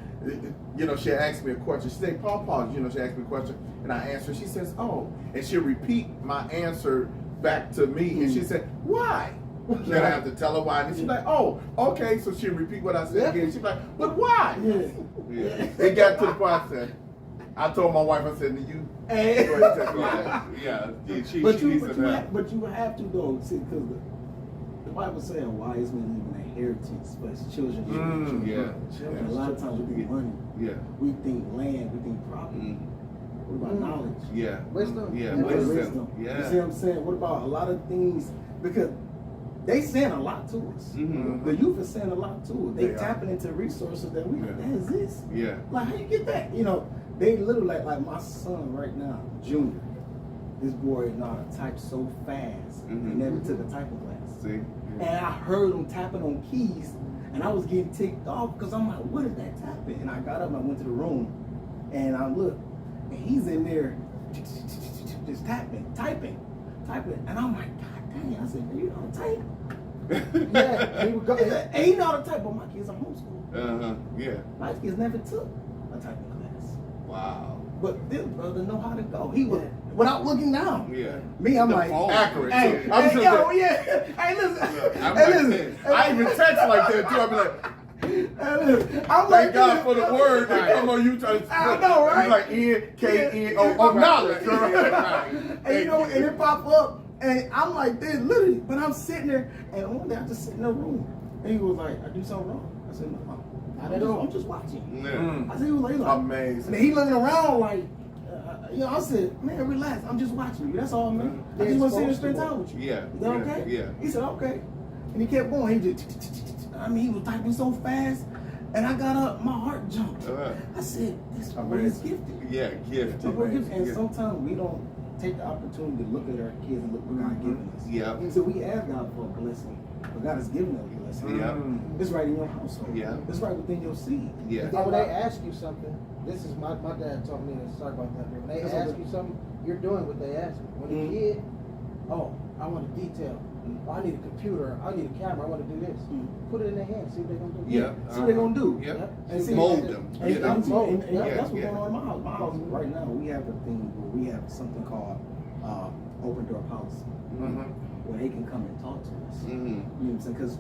You know, she asked me a question. She said, Paul, you know, she asked me a question, and I answered. She says, oh, and she'll repeat my answer back to me, and she said, why? Then I have to tell her why, and she's like, oh, okay. So she'll repeat what I said Yeah. again. She's like, but why? Yeah. Yeah. It got to the point I said, I told my wife, I said, to you, Hey. go ahead and take my Yeah. Yeah. She But needs to know. you have to though, see, because the Bible says wise men leave an inheritance for his children. Yeah. And a lot of times we think money, Yeah. we think land, we think property. Mm. What about knowledge? Yeah. Wisdom. Yeah. What about Wisdom. Yeah. You see what I'm saying? What about a lot of things? Because they saying a lot to us. Mhm. The youth is saying a lot to us. They They are. tapping into resources that we like, that exist. Yeah. Like, how you get that? You know, they literally like my son right now, Junior. This boy is not a type so fast. Mhm. He never took a typing class. See? And I heard him tapping on keys, and I was getting ticked off because I'm like, what is that tapping? And I got up and I went to the room, and I looked, and he's in there just typing. And I'm like, God dang, I said, man, you know how to type? Yeah, he would go. He said, hey, you know how to type, but my kids are homeschooled. Uh-huh. Yeah. My kids never took a typing class. Wow. But this brother know how to go. He was, without looking down. Yeah. Me, I'm The like, phone. accurate. hey, I'm hey, sure yo, that- yeah. Hey, listen. I'm Hey, like listen. this. I even text like that too. I be like, Hey, listen. I'm thank like, God this. for the word that come on you trying to I know, right? You like N-K-N-O of knowledge. Right. And you know, and it pop up, and I'm like this, literally. But I'm sitting there, and one day I just sit in the room, and he was like, "I do something wrong." I said, "No, I'm just watching." Yeah. I said, "He was like, Amazing. And he looking around like, you know, I said, "Man, relax. I'm just watching you. That's all, man. I just want to sit and spend time with you." Yeah. Is that okay? Yeah. He said, "Okay," and he kept going. He just, I mean, he was typing so fast, and I got up, my heart jumped. Uh-huh. I said, "This boy is gifted." Yeah. Gifted. And Yeah. sometimes we don't take the opportunity to look at our kids and look what God given us. Yeah. And so we ask God for a blessing, but God has given us a blessing. Yeah. It's right in your household. Yeah. It's right within your seed. Yeah. And when they ask you something, this is my dad taught me this. Sorry about that. When they That's ask okay. you something, you're doing what they ask you. When a Mhm. kid, oh, I want a detail. Oh, I need a computer. I need a camera. I want to do this. Mhm. Put it in their hands. See what they're gonna do. Yeah. See what they're gonna do. Yeah. And see, Mold them. And, Yeah. and see, and Yeah, that's what's yeah. going on in my house. My house right now, we have a thing where we have something called open door policy, where they can come and talk to us. Mm-hmm. You know what I'm saying? Because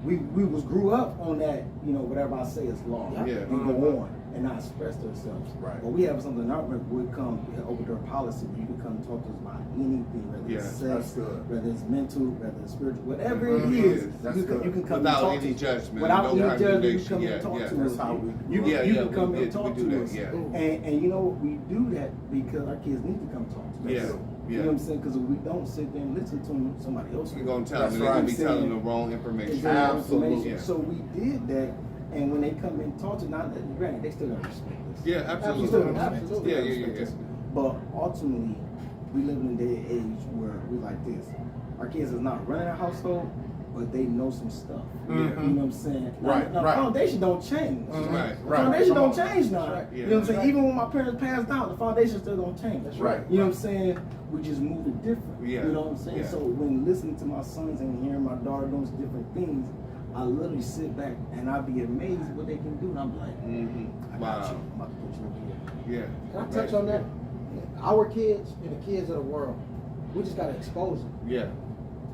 we grew up on that, you know, whatever I say is law. Yeah. And go on and not express ourselves. Right. But we have something in our we come open door policy where you can come talk to us about anything, whether Yeah, it's that's sex, good. whether it's mental, whether it's spiritual, whatever it Mhm. is, That's you can, good. you can come Without and talk any to judgment, Without no any judgment, you condemnation. come Yeah, and talk yeah. to That's us. how we You, Yeah, you yeah, can come we and did- talk we do to that, us. yeah. And you know what, we do that because our kids need to come talk to us. Yeah, You know what I'm saying? Because if we don't sit there and listen to them, somebody else We're gonna tell them, That's they're gonna right. be telling the wrong It's information. their Absolutely. information. Yeah. So we did that, and when they come and talk to, not granted, they still gotta respect us. Yeah, They still absolutely. gotta respect us. Absolutely. Yeah, They yeah, respect yeah, us. But ultimately, we live in a day and age where we like this. Our kids is not running a household, but they know some stuff. Mhm. You know what I'm saying? Right, Now, right. foundation don't change. Mhm. Right, The right. foundation Come don't on. change now. Right. You know what I'm saying? Right. Even when my parents passed down, the foundation still don't change. That's right. You know what I'm saying? We just move it different. Yeah. You know what I'm saying? Yeah. So when listening to my sons and hearing my daughter doing different things, I literally sit back and I be amazed what they can do. And I'm like, Mm-hmm. I got Wow. you. I'm about to put you over here. Yeah. Can I touch on that? Our kids and the kids of the world, we just gotta expose them. Yeah.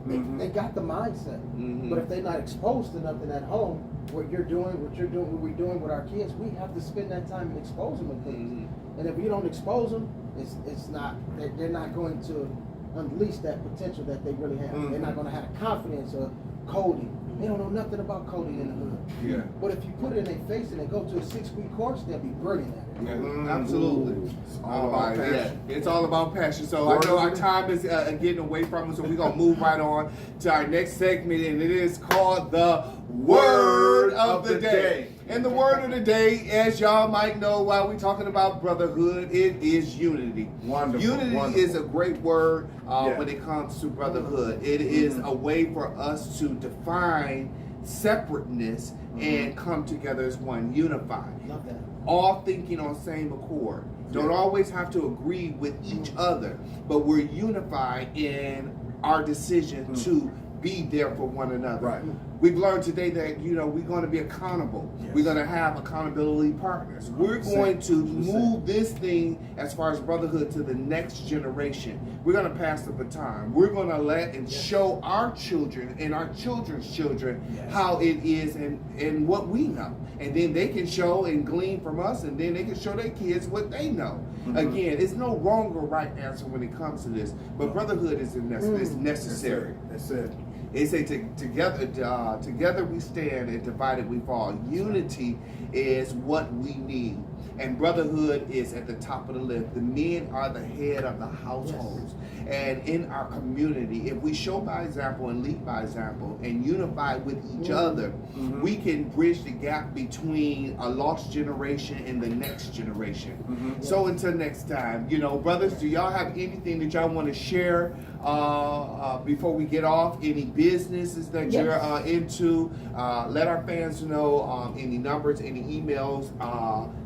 They got the mindset, Mhm. but if they're not exposed to nothing at home, what we're doing with our kids, we have to spend that time and expose them to things. Mhm. And if we don't expose them, it's not they're not going to unleash that potential that they really have. They're not going to have confidence of coding. They don't know nothing about coding in the hood. Yeah. But if you put it in their face and they go to a 6-week course, they'll be brilliant at it. Yeah, Mhm. absolutely. It's all about passion. Yeah, it's all about passion. So I know our time is getting away from us, so we're gonna move right on to our next segment, and it is called the Word of the day. And the word of the day, as y'all might know while we're talking about brotherhood, it is unity. Wonderful. Unity is a great word when it comes to brotherhood. It is a way for us to define separateness and come together as one, unified. Love that. All thinking on same accord. Don't always have to agree with each other, but we're unified in our decision to be there for one another. Right. We've learned today that, you know, we're going to be accountable. Yes. We're going to have accountability partners. We're going to move this thing as far as brotherhood to the next generation. We're going to pass the baton. We're going to let and show our children and our children's children how it is and what we know. And then they can show and glean from us, and then they can show their kids what they know. Again, it's no wrong or right answer when it comes to this, but brotherhood is necessary. That's it. They say together we stand and divided we fall. Unity is what we need. And brotherhood is at the top of the list. The men are the head of the households. And in our community, if we show by example and lead by example and unify with each other, we can bridge the gap between a lost generation and the next generation. So until next time, you know, brothers, do y'all have anything that y'all want to share before we get off? Any businesses that you're into? Let our fans know any numbers, any emails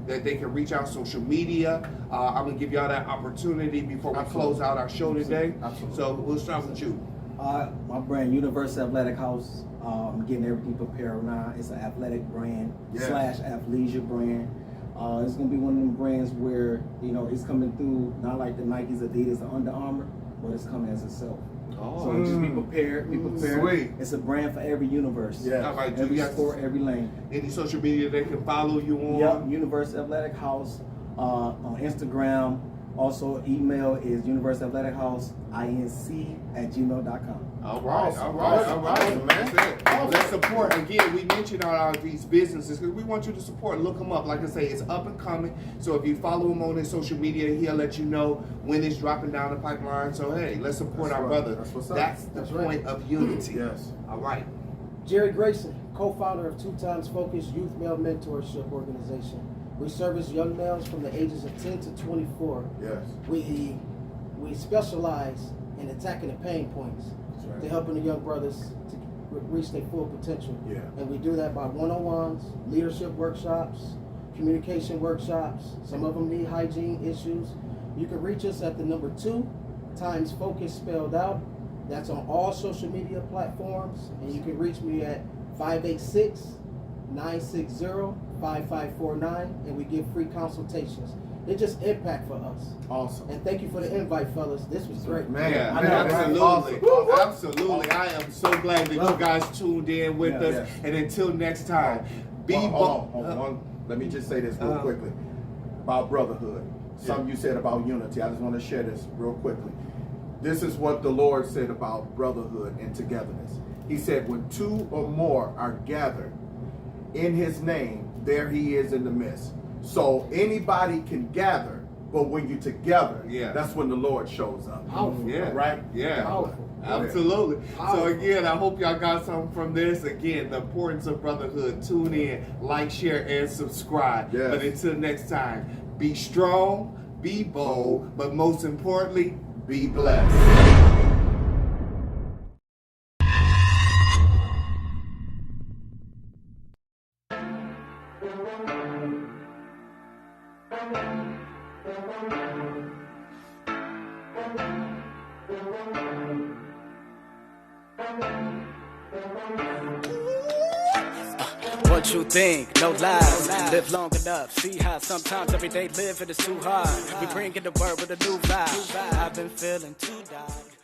that they can reach out, social media. I'm gonna give y'all that opportunity before we close out our show today. Absolutely. So we'll start with you. My brand, Universal Athletic House. I'm getting everything prepared now. It's an athletic brand / athleisure brand. It's gonna be one of them brands where, you know, it's coming through not like the Nikes, Adidas, or Under Armour, but it's coming as itself. So just be prepared. Be prepared. Sweet. It's a brand for every universe. Yeah. All right, do Every you guys sport, every lane. any social media they can follow you on? Yep, Universal Athletic House on Instagram. Also, email is universalathletichouseinc@gmail.com. All right, Awesome. all right, all right, Awesome, man. Let's support. Again, we mentioned all these businesses because we want you to support. Look them up. Like I say, it's up and coming. So if you follow him on his social media, he'll let you know when it's dropping down the pipeline. So hey, let's support our brother. That's what's up. That's the point of unity. Yes. All right. Jerry Grayson, co-founder of 2Times Focus Youth Male Mentorship Organization. We service young males from the ages of 10 to 24. Yes. We specialize in attacking the pain points to helping the young brothers to reach their full potential. Yeah. And we do that by one-on-ones, leadership workshops, communication workshops. Some of them need hygiene issues. You can reach us at the number 2Times Focus spelled out. That's on all social media platforms. And you can reach me at 586-960-5549, and we give free consultations. It's just impact for us. Awesome. And thank you for the invite, fellas. This was great. Man, Yeah, I know, absolutely. awesome. Absolutely. I am so glad that you guys tuned in with us. Yeah. And until next time, be Hold on. Let me just say this real quickly about brotherhood. Something you said about unity. I just want to share this real quickly. This is what the Lord said about brotherhood and togetherness. He said, when 2 or more are gathered in his name, there he is in the midst. So anybody can gather, but when you're together, that's when the Lord shows up. Powerful. Yeah. Right? Yeah. Powerful. Absolutely. Powerful. So again, I hope y'all got something from this. Again, the importance of brotherhood. Tune in, like, share, and subscribe. Yes. But until next time, be strong, be bold, but most importantly, be blessed. What you think? No lies. Live long enough. See how sometimes everyday living is too hard. We bring in the word with a new vibe. I've been feeling too died.